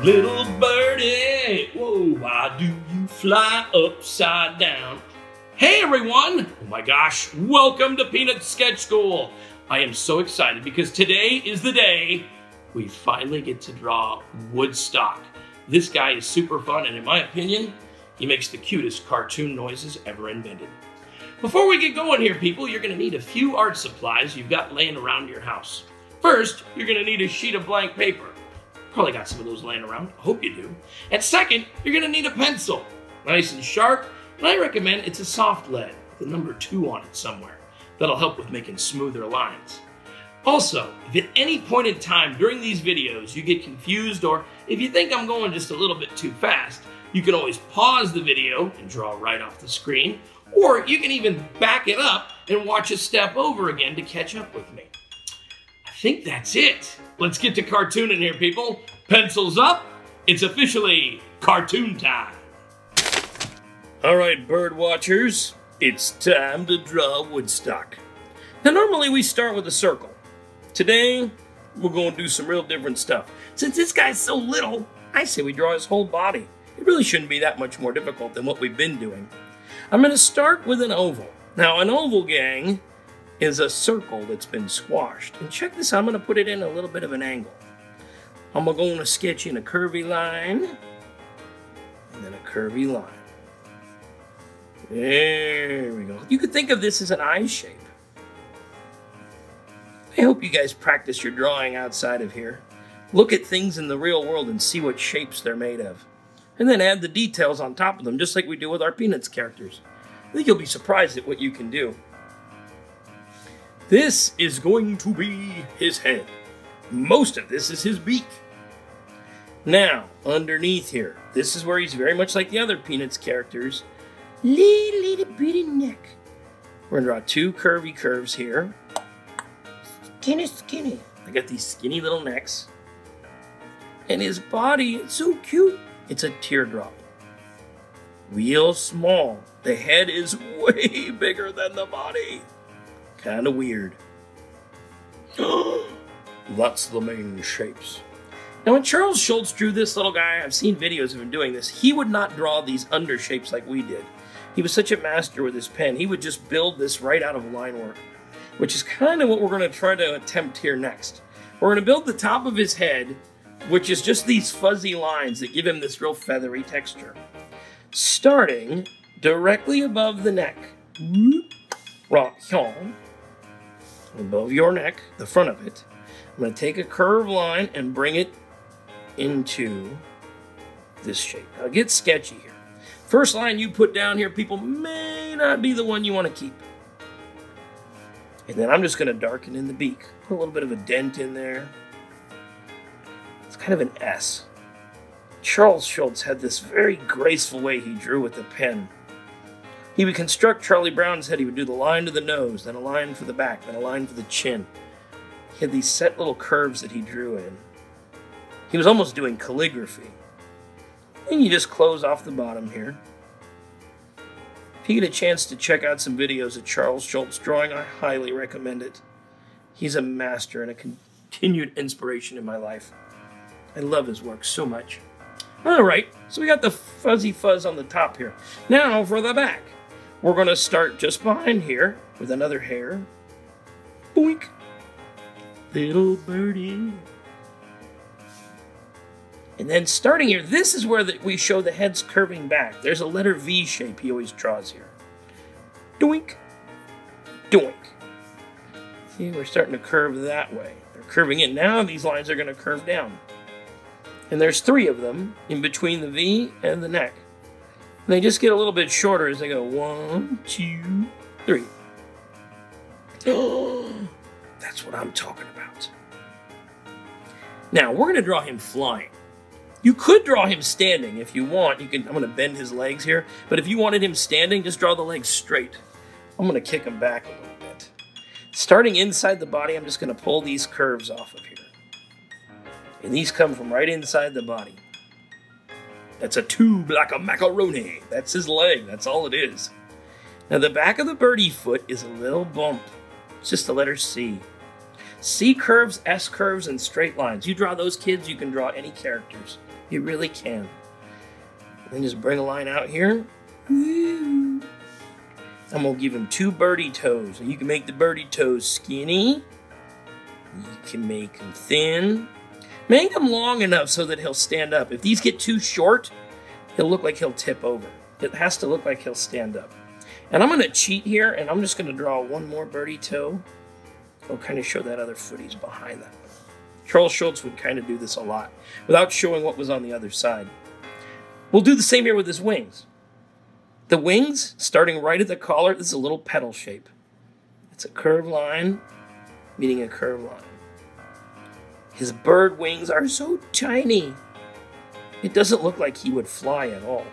Little birdie, whoa, why do you fly upside down? Hey everyone! Oh my gosh, welcome to Peanut Sketch School. I am so excited because today is the day we finally get to draw Woodstock. This guy is super fun, and in my opinion, he makes the cutest cartoon noises ever invented. Before we get going here, people, you're gonna need a few art supplies you've got laying around your house. First, you're gonna need a sheet of blank paper. Probably got some of those laying around, I hope you do. And second, you're gonna need a pencil, nice and sharp, and I recommend it's a soft lead with a number 2 on it somewhere. That'll help with making smoother lines. Also, if at any point in time during these videos you get confused, or if you think I'm going just a little bit too fast, you can always pause the video and draw right off the screen, or you can even back it up and watch a step over again to catch up with me. I think that's it. Let's get to cartooning here, people. Pencils up. It's officially cartoon time. All right, bird watchers, it's time to draw Woodstock. Now, normally we start with a circle. Today, we're going to do some real different stuff. Since this guy's so little, I say we draw his whole body. It really shouldn't be that much more difficult than what we've been doing. I'm going to start with an oval. Now, an oval, gang, is a circle that's been squashed. And check this out, I'm going to put it in a little bit of an angle. I'm going to sketch in a curvy line, and then a curvy line. There we go. You could think of this as an eye shape. I hope you guys practice your drawing outside of here. Look at things in the real world and see what shapes they're made of. And then add the details on top of them, just like we do with our Peanuts characters. I think you'll be surprised at what you can do. This is going to be his head. Most of this is his beak. Now, underneath here, this is where he's very much like the other Peanuts characters. Little bitty neck. We're gonna draw 2 curvy curves here. Skinny. I got these skinny little necks. And his body, it's so cute. It's a teardrop. Real small. The head is way bigger than the body. Kind of weird. That's the main shapes. Now, when Charles Schulz drew this little guy, I've seen videos of him doing this, he would not draw these under shapes like we did. He was such a master with his pen. He would just build this right out of line work, which is kind of what we're going to try to attempt here next. We're going to build the top of his head, which is just these fuzzy lines that give him this real feathery texture. Starting directly above the neck. Right here. Above your neck, the front of it. I'm going to take a curved line and bring it into this shape. Now, get sketchy here. First line you put down here, people, may not be the one you want to keep. And then I'm just going to darken in the beak. Put a little bit of a dent in there. It's kind of an S. Charles Schulz had this very graceful way he drew with the pen. He would construct Charlie Brown's head. He would do the line to the nose, then a line for the back, then a line for the chin. He had these set little curves that he drew in. He was almost doing calligraphy. And you just close off the bottom here. If you get a chance to check out some videos of Charles Schulz drawing, I highly recommend it. He's a master and a continued inspiration in my life. I love his work so much. Alright, so we got the fuzzy fuzz on the top here. Now for the back. We're going to start just behind here with another hair. Boink. Little birdie. And then starting here, this is where we show the head's curving back. There's a letter V shape he always draws here. Doink. Doink. See, we're starting to curve that way. They're curving in. Now these lines are going to curve down. And there's 3 of them in between the V and the neck. And they just get a little bit shorter as they go 1, 2, 3. Oh, that's what I'm talking about. Now, we're going to draw him flying. You could draw him standing if you want. I'm going to bend his legs here. But if you wanted him standing, just draw the legs straight. I'm going to kick him back a little bit. Starting inside the body, I'm just going to pull these curves off of here. And these come from right inside the body. That's a tube like a macaroni. That's his leg. That's all it is. Now the back of the birdie foot is a little bump. It's just the letter C. C curves, S curves, and straight lines. You draw those, kids, you can draw any characters. You really can. Then just bring a line out here. Woo. I'm gonna give him 2 birdie toes. And you can make the birdie toes skinny. You can make them thin. Make them long enough so that he'll stand up. If these get too short, he'll look like he'll tip over. It has to look like he'll stand up. And I'm gonna cheat here, and I'm just gonna draw 1 more birdie toe. I'll kind of show that other foot he's behind that. Charles Schulz would kind of do this a lot without showing what was on the other side. We'll do the same here with his wings. The wings, starting right at the collar, this is a little petal shape. It's a curved line meeting a curved line. His bird wings are so tiny. It doesn't look like he would fly at all.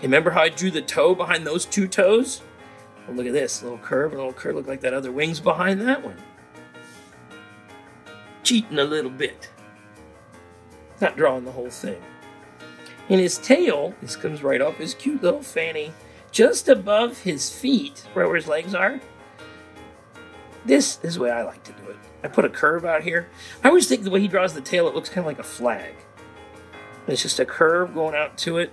Remember how I drew the toe behind those 2 toes? Well, look at this, a little curve look like that other wing's behind that one. Cheating a little bit. Not drawing the whole thing. And his tail, this comes right off his cute little fanny, just above his feet, right where his legs are. This is the way I like to do it. I put a curve out here. I always think the way he draws the tail, it looks kind of like a flag. And it's just a curve going out to it,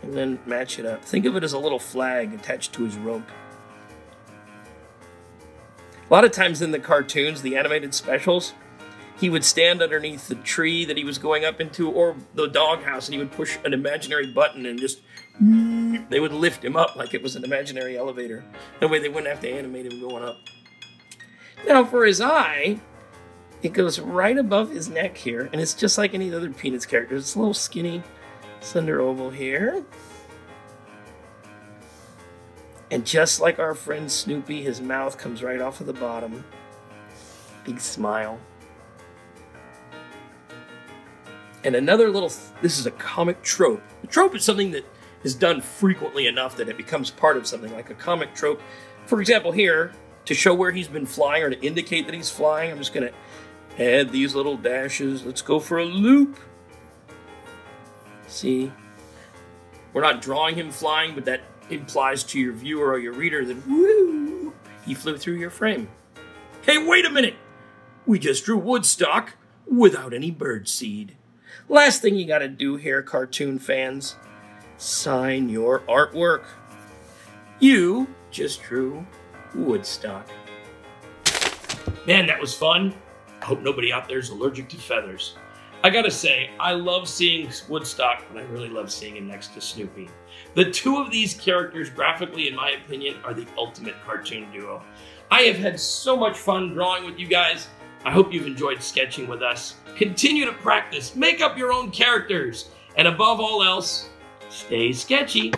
and then match it up. Think of it as a little flag attached to his rope. A lot of times in the cartoons, the animated specials, he would stand underneath the tree that he was going up into, or the doghouse, and he would push an imaginary button and just, they would lift him up like it was an imaginary elevator. That way they wouldn't have to animate him going up. Now for his eye, it goes right above his neck here, and it's just like any other Peanuts character. It's a little skinny, slender oval here. And just like our friend Snoopy, his mouth comes right off of the bottom. Big smile. And another little, this is a comic trope. A trope is something that is done frequently enough that it becomes part of something, like a comic trope. For example, here, to show where he's been flying or to indicate that he's flying, I'm just going to add these little dashes. Let's go for a loop. See? We're not drawing him flying, but that implies to your viewer or your reader that, woo, he flew through your frame. Hey, wait a minute! We just drew Woodstock without any birdseed. Last thing you gotta do here, cartoon fans, sign your artwork. You just drew Woodstock. Man, that was fun. I hope nobody out there is allergic to feathers. I gotta say, I love seeing Woodstock, but I really love seeing him next to Snoopy. The 2 of these characters, graphically, in my opinion, are the ultimate cartoon duo. I have had so much fun drawing with you guys. I hope you've enjoyed sketching with us. Continue to practice, make up your own characters, and above all else, stay sketchy.